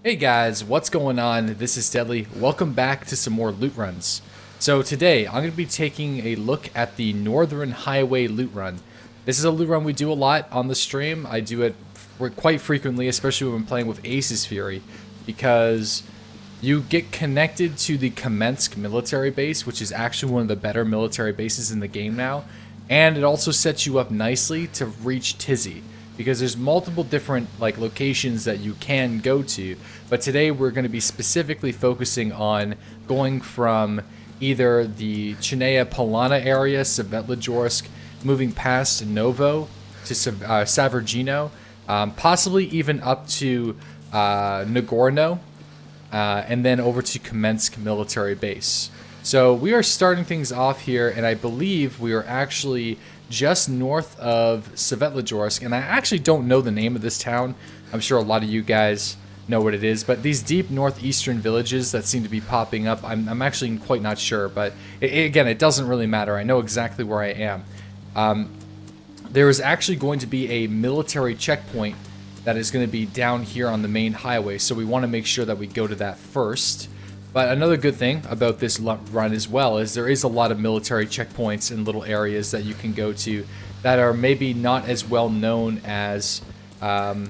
Hey guys, what's going on? This is Deadly. Welcome back to some more loot runs. So today, I'm going to be taking a look at the Northern Highway loot run. This is a loot run we do a lot on the stream. I do it quite frequently, especially when I'm playing with Ace's Fury, because you get connected to the KAMENSK military base, which is actually one of the better military bases in the game now, and it also sets you up nicely to reach TUROVO, because there's multiple different locations that you can go to, but today we're going to be specifically focusing on going from either the CERNAYA POLANA area, SVEGINO, moving past Novo to SVERGINO, possibly even up to Nagornoe, and then over to KAMENSK military base. So we are starting things off here, and I believe we are actually just north of SVEGINO, and I actually don't know the name of this town. I'm sure a lot of you guys know what it is, but these deep northeastern villages that seem to be popping up, I'm actually quite not sure, but again, it doesn't really matter. I know exactly where I am. There is actually going to be a military checkpoint that is going to be down here on the main highway, so we want to make sure that we go to that first. But another good thing about this run as well is there is a lot of military checkpoints in little areas that you can go to that are maybe not as well known as, as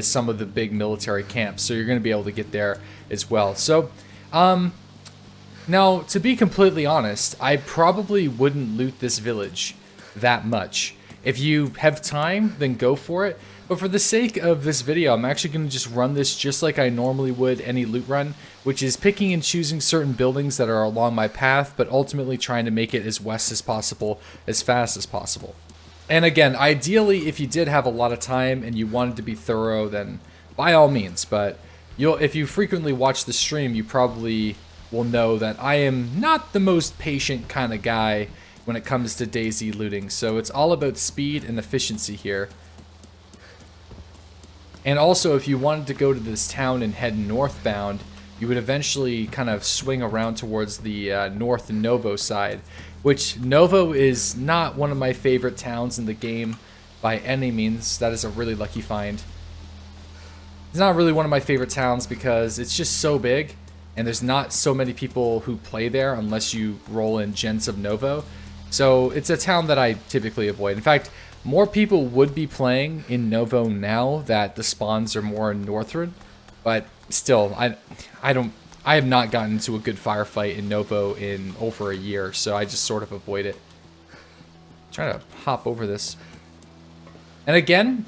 some of the big military camps. So you're going to be able to get there as well. So, now, to be completely honest, I probably wouldn't loot this village that much. If you have time, then go for it. But for the sake of this video, I'm actually going to just run this just like I normally would any loot run, which is picking and choosing certain buildings that are along my path, but ultimately trying to make it as west as possible, as fast as possible. And again, ideally, if you did have a lot of time and you wanted to be thorough, then by all means. But if you frequently watch the stream, you probably will know that I am not the most patient kind of guy when it comes to DayZ looting. So it's all about speed and efficiency here. And also, if you wanted to go to this town and head northbound, you would eventually kind of swing around towards the North Novo side, which Novo is not one of my favorite towns in the game by any means. That is a really lucky find. It's not really one of my favorite towns because it's just so big, and there's not so many people who play there unless you roll in Gens of Novo. So it's a town that I typically avoid. In fact, more people would be playing in Novo now that the spawns are more northern, but still, I have not gotten into a good firefight in Novo in over a year, so I just sort of avoid it. Try to hop over this. And again,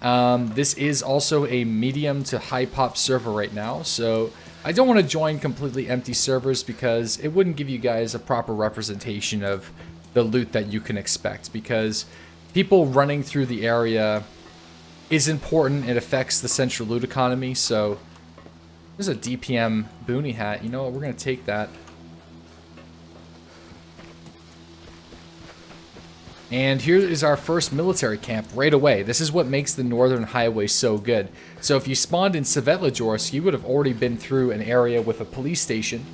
this is also a medium to high pop server right now, so I don't want to join completely empty servers because it wouldn't give you guys a proper representation of the loot that you can expect, because people running through the area is important. It affects the central loot economy. So there's a DPM boonie hat. You know what? We're going to take that. And here is our first military camp right away. This is what makes the Northern Highway so good. So if you spawned in SVEGINO, you would have already been through an area with a police station,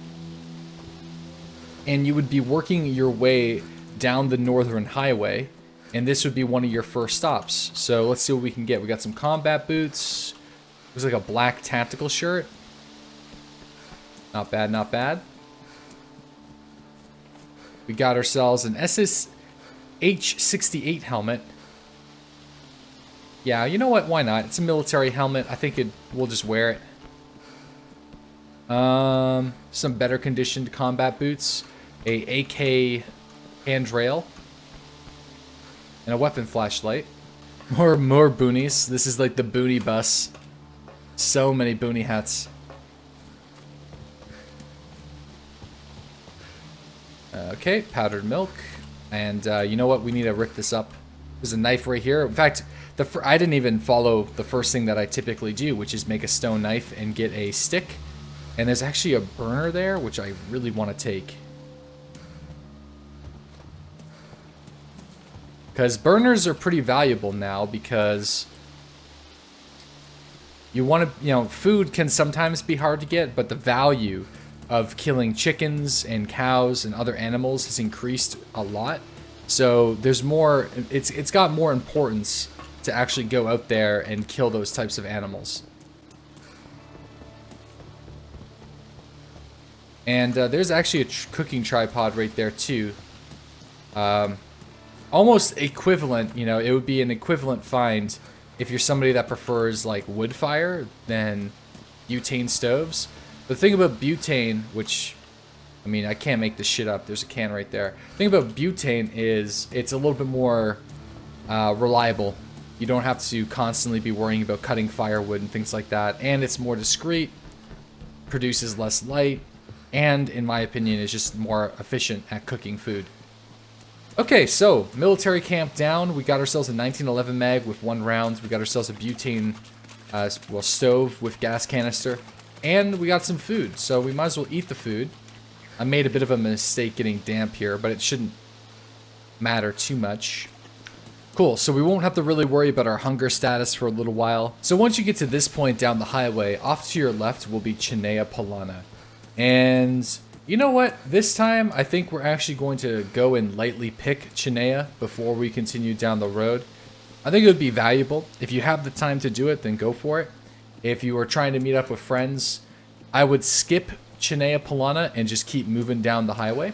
and you would be working your way down the Northern Highway, and this would be one of your first stops. So let's see what we can get. We got some combat boots. Looks like a black tactical shirt. Not bad, not bad. We got ourselves an SSH-68 helmet. Yeah, you know what? Why not? It's a military helmet. I think we'll just wear it. Some better conditioned combat boots. A AK handrail. And a weapon flashlight. More boonies. This is like the boonie bus. So many boonie hats. Okay, powdered milk. And you know what? We need to rip this up. There's a knife right here. In fact, I didn't even follow the first thing that I typically do, which is make a stone knife and get a stick. And there's actually a burner there, which I really want to take. Because burners are pretty valuable now, because you want to, food can sometimes be hard to get, but the value of killing chickens and cows and other animals has increased a lot. So there's more, it's got more importance to actually go out there and kill those types of animals. And there's actually a cooking tripod right there too. Almost equivalent, you know, it would be an equivalent find if you're somebody that prefers like wood fire than butane stoves. The thing about butane, which, I mean, I can't make this shit up. There's a can right there. The thing about butane is it's a little bit more reliable. You don't have to constantly be worrying about cutting firewood and things like that. And it's more discreet, produces less light, and in my opinion is just more efficient at cooking food. Okay, so military camp down. We got ourselves a 1911 mag with 1 round. We got ourselves a butane stove with gas canister. And we got some food, so we might as well eat the food. I made a bit of a mistake getting damp here, but it shouldn't matter too much. Cool, so we won't have to really worry about our hunger status for a little while. So once you get to this point down the highway, off to your left will be CERNAYA, POLANA. And you know what? This time, I think we're actually going to go and lightly pick CERNAYA before we continue down the road. I think it would be valuable. If you have the time to do it, then go for it. If you are trying to meet up with friends, I would skip CERNAYA, POLANA and just keep moving down the highway.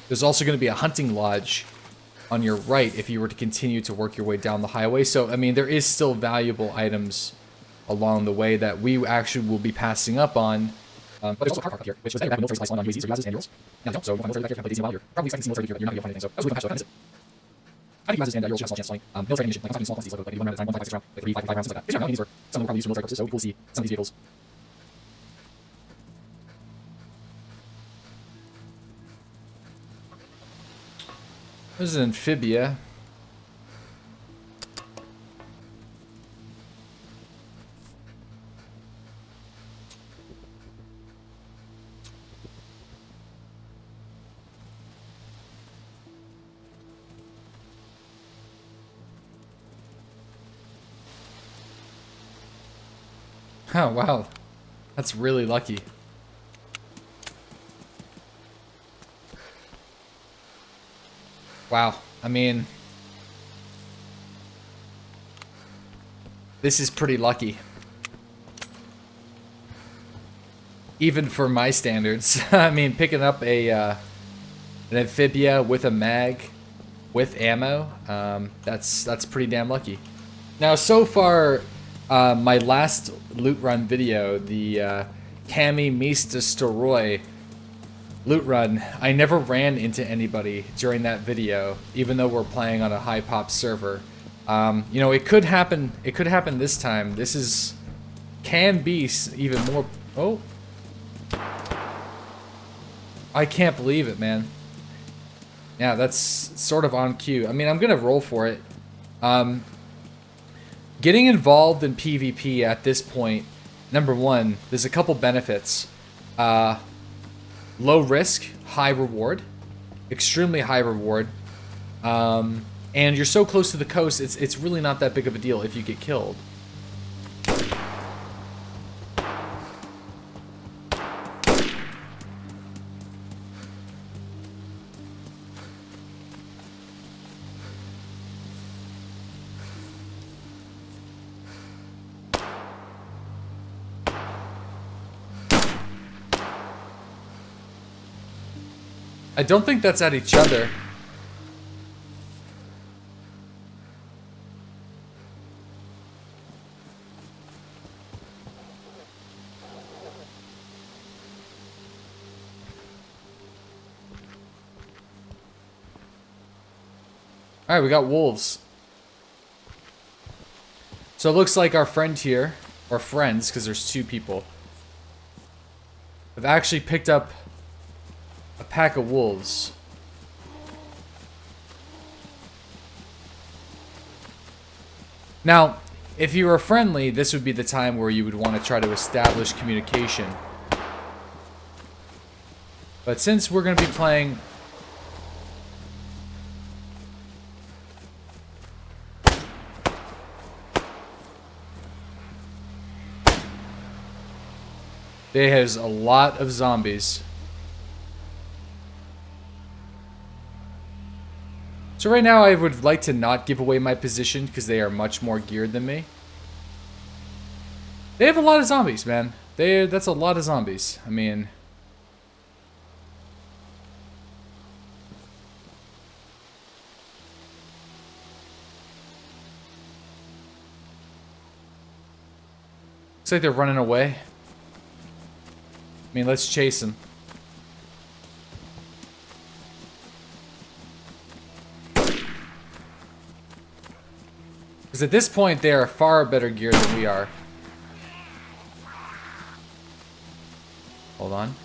There's also going to be a hunting lodge on your right if you were to continue to work your way down the highway. So, I mean, there is still valuable items along the way that we actually will be passing up on. But there's also a car park up here, which was there back when military supplies on UAZs, so you guys stand yours. Now, don't. So, if you find military back here, if you have you're probably expecting to see military here, but you're not going to find anything. So, that was a really fun patch, so I think you guys stand you'll have a small chance of flying. Military ammunition, like I'm talking small quantities, like maybe 1 round at a time, 1, 5, 6 round, like 3, 5, 5 rounds, things like that. These are not these are some of them probably used for military purposes, so we'll see some of these vehicles. This is an amphibia. Oh, wow. That's really lucky. Wow. I mean, this is pretty lucky. Even for my standards. I mean, picking up an amphibia with a mag, with ammo, that's pretty damn lucky. Now, so far, my last loot run video, the KAMENSK loot run, I never ran into anybody during that video, even though we're playing on a high pop server. You know, it could happen. It could happen this time. This can be even more. Oh, I can't believe it, man. Yeah, that's sort of on cue. I mean, I'm gonna roll for it. Getting involved in PvP at this point, number one, there's a couple benefits. Low risk, high reward, extremely high reward, and you're so close to the coast, it's really not that big of a deal if you get killed. I don't think that's at each other. Alright, we got wolves. So it looks like our friend here, or friends, because there's 2 people, have actually picked up a pack of wolves. Now, if you were friendly, this would be the time where you would want to try to establish communication. But since we're going to be playing... There's a lot of zombies. So right now I would like to not give away my position because they are much more geared than me. They have a lot of zombies, man. That's a lot of zombies. I mean... Looks like they're running away. I mean, let's chase them. Because at this point, they are far better geared than we are. Hold on.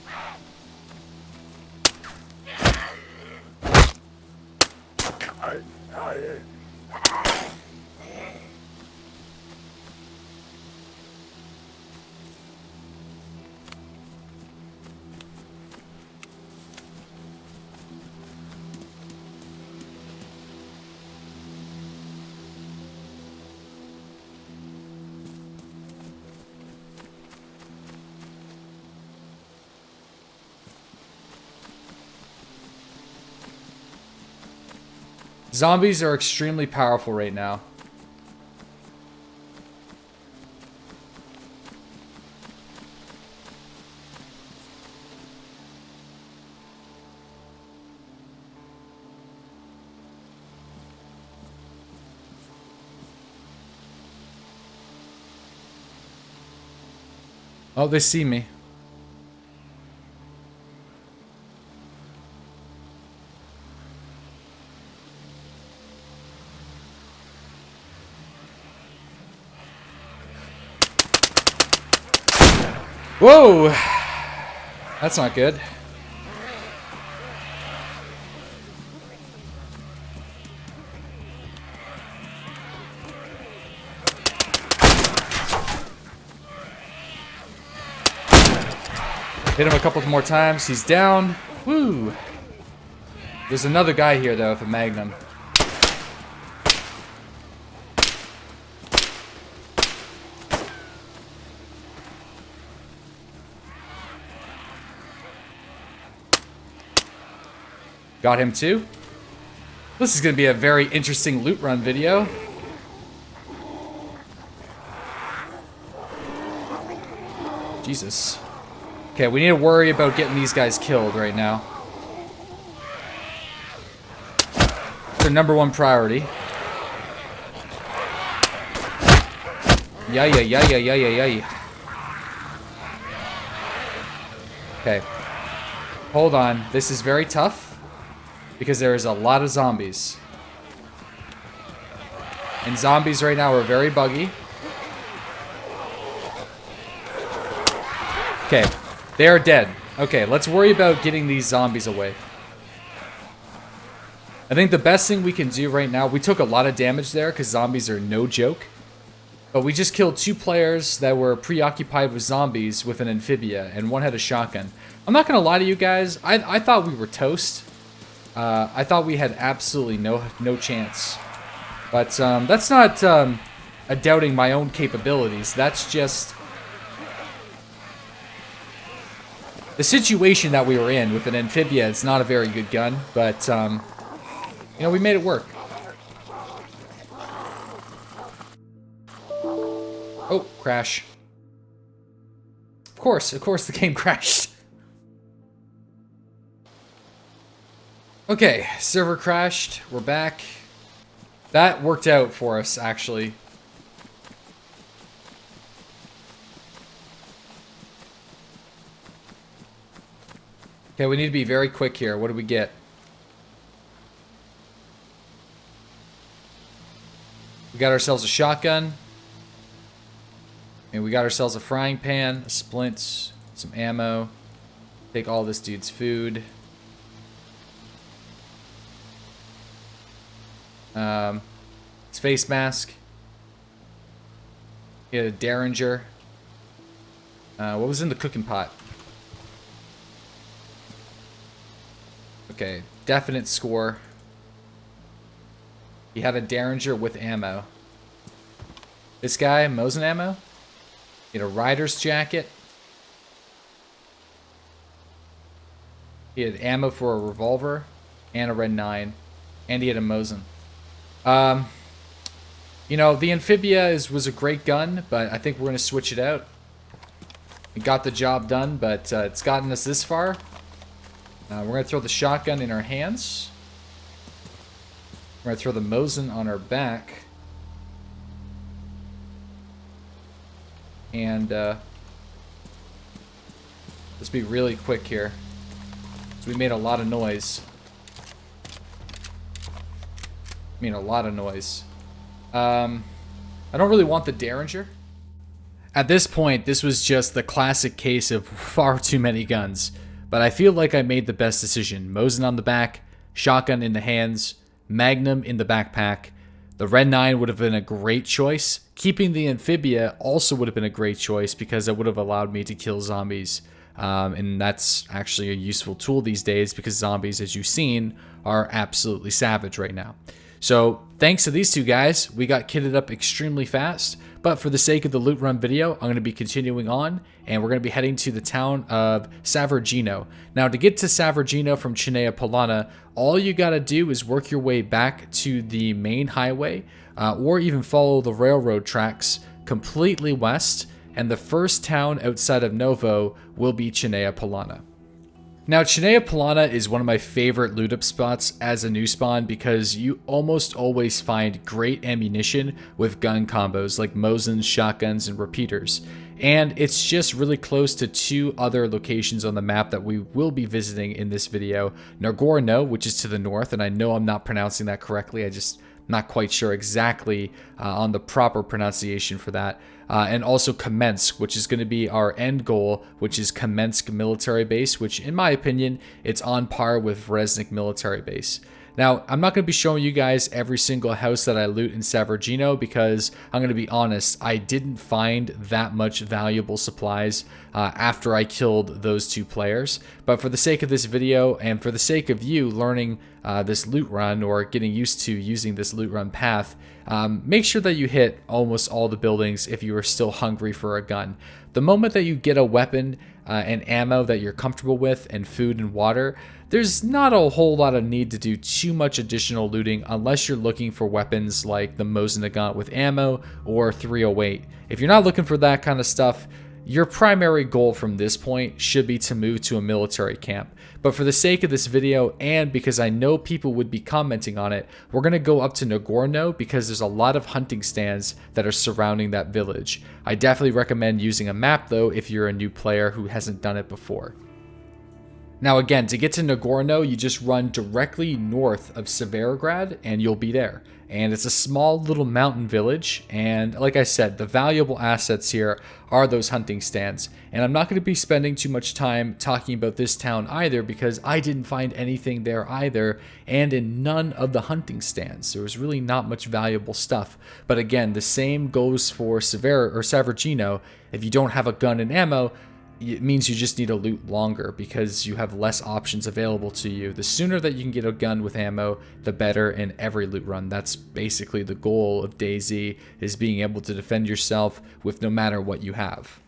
Zombies are extremely powerful right now. Oh, they see me. Whoa! That's not good. Hit him a couple more times. He's down. Woo! There's another guy here, though, with a magnum. Got him too. This is going to be a very interesting loot run video. Jesus. Okay, we need to worry about getting these guys killed right now. It's our #1 priority. Yay. Okay. Hold on. This is very tough. Because there is a lot of zombies. And zombies right now are very buggy. Okay, they are dead. Okay, let's worry about getting these zombies away. I think the best thing we can do right now, we took a lot of damage there because zombies are no joke. But we just killed 2 players that were preoccupied with zombies with an amphibia, and one had a shotgun. I'm not going to lie to you guys, I thought we were toast. I thought we had absolutely no chance. But that's not a doubting my own capabilities. That's just the situation that we were in with an amphibia. It's not a very good gun, but you know, we made it work. Oh, crash. Of course the game crashed. Okay, server crashed. We're back. That worked out for us, actually. Okay, we need to be very quick here. What do we get? We got ourselves a shotgun. And we got ourselves a frying pan, splints, some ammo. Take all this dude's food. His face mask. He had a Derringer. What was in the cooking pot? Okay, definite score. He had a Derringer with ammo. This guy, Mosin ammo. He had a rider's jacket. He had ammo for a revolver and a Red 9. And he had a Mosin. You know, the Amphibia was a great gun, but I think we're going to switch it out. It got the job done, but it's gotten us this far. We're going to throw the shotgun in our hands. We're going to throw the Mosin on our back. And let's be really quick here. So we made a lot of noise. I mean, a lot of noise. I don't really want the Derringer. At this point, this was just the classic case of far too many guns. But I feel like I made the best decision. Mosin on the back, shotgun in the hands, Magnum in the backpack. The Red 9 would have been a great choice. Keeping the Amphibia also would have been a great choice because it would have allowed me to kill zombies. And that's actually a useful tool these days because zombies, as you've seen, are absolutely savage right now. So thanks to these two guys, we got kitted up extremely fast. But for the sake of the loot run video, I'm going to be continuing on, and we're going to be heading to the town of SVERGINO. Now, to get to SVERGINO from CERNAYA, POLANA, all you got to do is work your way back to the main highway, or even follow the railroad tracks completely west, and the first town outside of Novo will be CERNAYA, POLANA. Now, CERNAYA POLANA is one of my favorite loot up spots as a new spawn because you almost always find great ammunition with gun combos like Mosins, shotguns, and repeaters. And it's just really close to two other locations on the map that we will be visiting in this video. NAGORNOE, which is to the north, and I know I'm not pronouncing that correctly, not quite sure exactly on the proper pronunciation for that. And also KAMENSK, which is going to be our end goal, which is KAMENSK military base, which in my opinion, it's on par with Resnik military base. Now, I'm not going to be showing you guys every single house that I loot in SVERGINO because I'm going to be honest, I didn't find that much valuable supplies after I killed those two players. But for the sake of this video and for the sake of you learning this loot run or getting used to using this loot run path, make sure that you hit almost all the buildings if you are still hungry for a gun. The moment that you get a weapon and ammo that you're comfortable with and food and water, there's not a whole lot of need to do too much additional looting unless you're looking for weapons like the Mosin with ammo or 308. If you're not looking for that kind of stuff, your primary goal from this point should be to move to a military camp. But for the sake of this video and because I know people would be commenting on it, we're going to go up to NAGORNOE because there's a lot of hunting stands that are surrounding that village. I definitely recommend using a map though if you're a new player who hasn't done it before. Now again, to get to NAGORNOE, you just run directly north of Severograd and you'll be there. And it's a small little mountain village, and like I said, the valuable assets here are those hunting stands. And I'm not going to be spending too much time talking about this town either because I didn't find anything there either, and in none of the hunting stands. There was really not much valuable stuff. But again, the same goes for SVERGINO. If you don't have a gun and ammo, it means you just need to loot longer because you have less options available to you. The sooner that you can get a gun with ammo, the better in every loot run. That's basically the goal of DayZ, is being able to defend yourself with no matter what you have.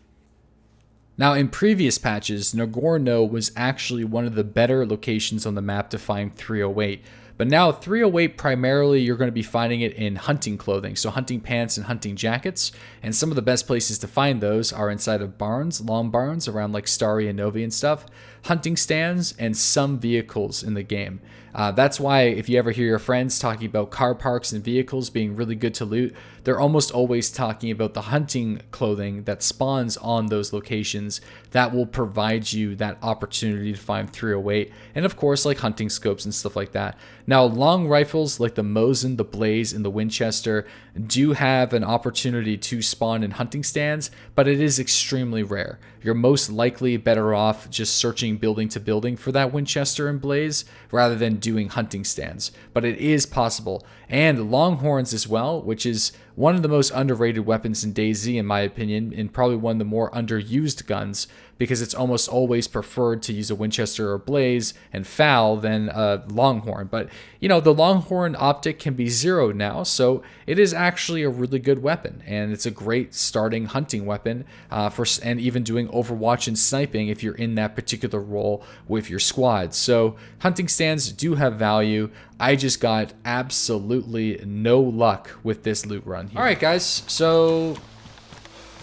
Now, in previous patches, NAGORNOE was actually one of the better locations on the map to find 308. But now 308, primarily you're going to be finding it in hunting clothing, so hunting pants and hunting jackets. And some of the best places to find those are inside of barns, long barns around like Starry and Novi and stuff, hunting stands, and some vehicles in the game. That's why if you ever hear your friends talking about car parks and vehicles being really good to loot, they're almost always talking about the hunting clothing that spawns on those locations that will provide you that opportunity to find 308, and of course like hunting scopes and stuff like that. Now, long rifles like the Mosin, the Blaze, and the Winchester do have an opportunity to spawn in hunting stands, but it is extremely rare. You're most likely better off just searching building to building for that Winchester and Blaze rather than doing hunting stands, but it is possible. And Longhorns as well, which is one of the most underrated weapons in DayZ in my opinion, and probably one of the more underused guns, because it's almost always preferred to use a Winchester or Blaze and FAL than a Longhorn. But you know, the Longhorn optic can be zeroed now, so it is actually a really good weapon, and it's a great starting hunting weapon and even doing Overwatch and sniping if you're in that particular role with your squad. So hunting stands do have value. I just got absolutely no luck with this loot run here. All right, guys, so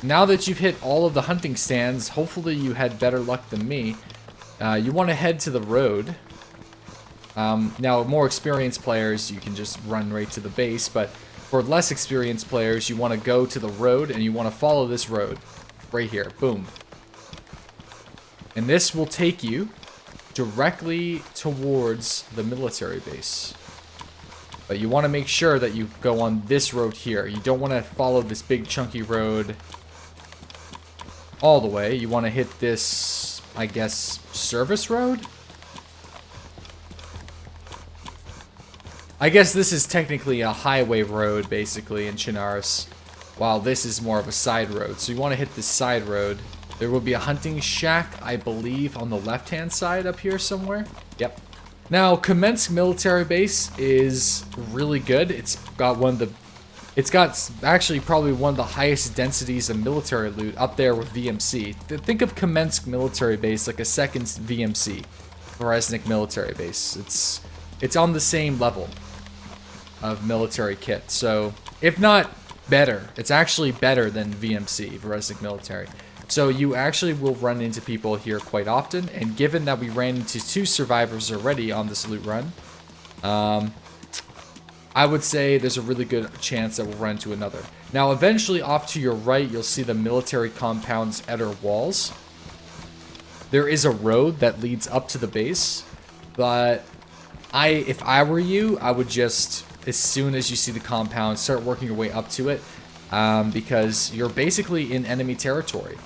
Now that you've hit all of the hunting stands, hopefully you had better luck than me. You want to head to the road. Now, more experienced players, you can just run right to the base, but for less experienced players, you want to go to the road and you want to follow this road. Right here. Boom. And this will take you directly towards the military base. But you want to make sure that you go on this road here. You don't want to follow this big chunky road all the way. You want to hit this, I guess, service road? I guess this is technically a highway road, basically, in Chinaris, while this is more of a side road. So you want to hit this side road. There will be a hunting shack, I believe, on the left-hand side up here somewhere. Yep. Now, KAMENSK military base is really good. It's got actually probably one of the highest densities of military loot up there with VMC. Think of KAMENSK military base like a second VMC, Resnik military base. It's on the same level of military kit. So, if not better, it's actually better than VMC, Resnik military. So you actually will run into people here quite often, and given that we ran into 2 survivors already on this loot run, I would say there's a really good chance that we'll run into another. Now, eventually off to your right, you'll see the military compound's outer walls. There is a road that leads up to the base, but if I were you, I would just, as soon as you see the compound, start working your way up to it, because you're basically in enemy territory.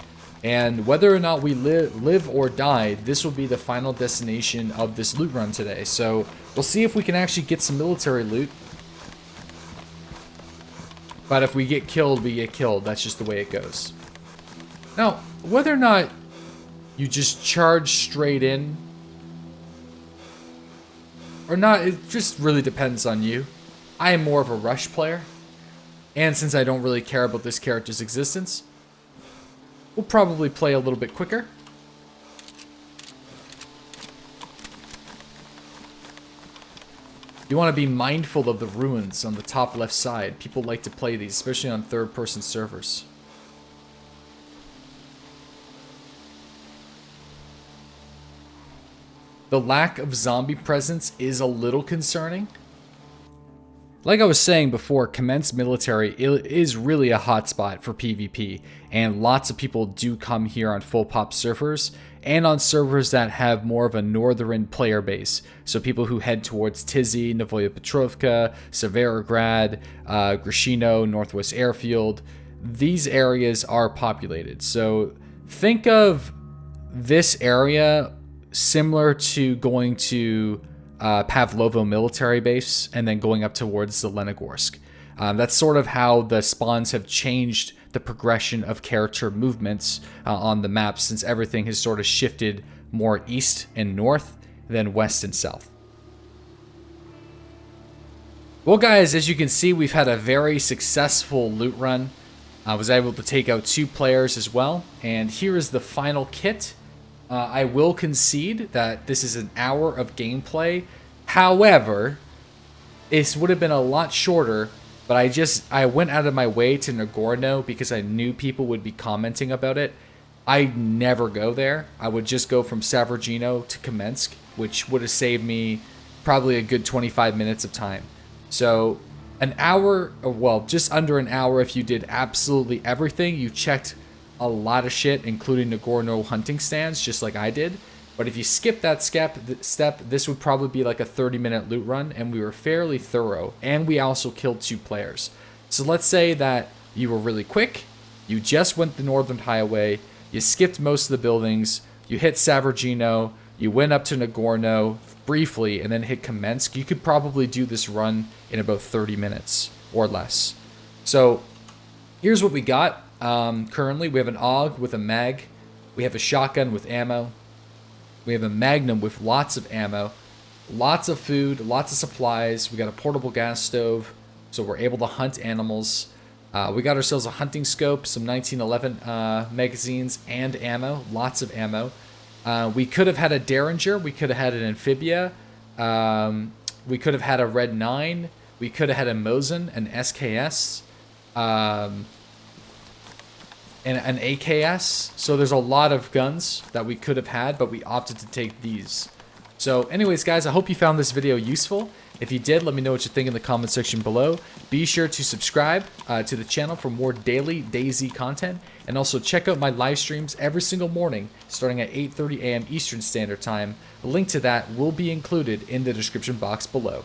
And whether or not we live or die, this will be the final destination of this loot run today. So we'll see if we can actually get some military loot. But if we get killed, we get killed. That's just the way it goes. Now, whether or not you just charge straight in or not, it just really depends on you. I am more of a rush player. And since I don't really care about this character's existence, we'll probably play a little bit quicker. You want to be mindful of the ruins on the top left side. People like to play these, especially on third-person servers. The lack of zombie presence is a little concerning. Like I was saying before, KAMENSK military is really a hotspot for PvP, and lots of people do come here on full pop servers, and on servers that have more of a northern player base. So people who head towards Tizzy, Novoya Petrovka, Severograd, Grishino, Northwest Airfield, these areas are populated. So think of this area similar to going to Pavlovo military base and then going up towards the Lenogorsk. That's sort of how the spawns have changed the progression of character movements on the map, since everything has sort of shifted more east and north than west and south. Well guys, as you can see, we've had a very successful loot run. I was able to take out 2 players as well, and here is the final kit. I will concede that this is an hour of gameplay. However, this would have been a lot shorter, but I went out of my way to Nagorno because I knew people would be commenting about it. I never go there. I would just go from SVERGINO to KAMENSK, which would have saved me probably a good 25 minutes of time. So an hour, or well, just under an hour if you did absolutely everything. You checked a lot of shit, including Nagorno hunting stands, just like I did. But if you skip that step, this would probably be like a 30-minute loot run, and we were fairly thorough, and we also killed 2 players. So let's say that you were really quick, you just went the Northern Highway, you skipped most of the buildings, you hit SVERGINO, you went up to Nagorno briefly, and then hit KAMENSK. You could probably do this run in about 30 minutes or less. So here's what we got. Currently, we have an AUG with a mag. We have a shotgun with ammo. We have a Magnum with lots of ammo. Lots of food, lots of supplies. We got a portable gas stove, so we're able to hunt animals. We got ourselves a hunting scope, some 1911 magazines, and ammo. Lots of ammo. We could have had a Derringer. We could have had an Amphibia. We could have had a Red 9. We could have had a Mosin, an SKS. and an AKS. So there's a lot of guns that we could have had, but we opted to take these. So anyways, guys, I hope you found this video useful. If you did, let me know what you think in the comment section below. Be sure to subscribe to the channel for more daily DayZ content, and also check out my live streams every single morning starting at 8:30 a.m. Eastern Standard Time. A link to that will be included in the description box below.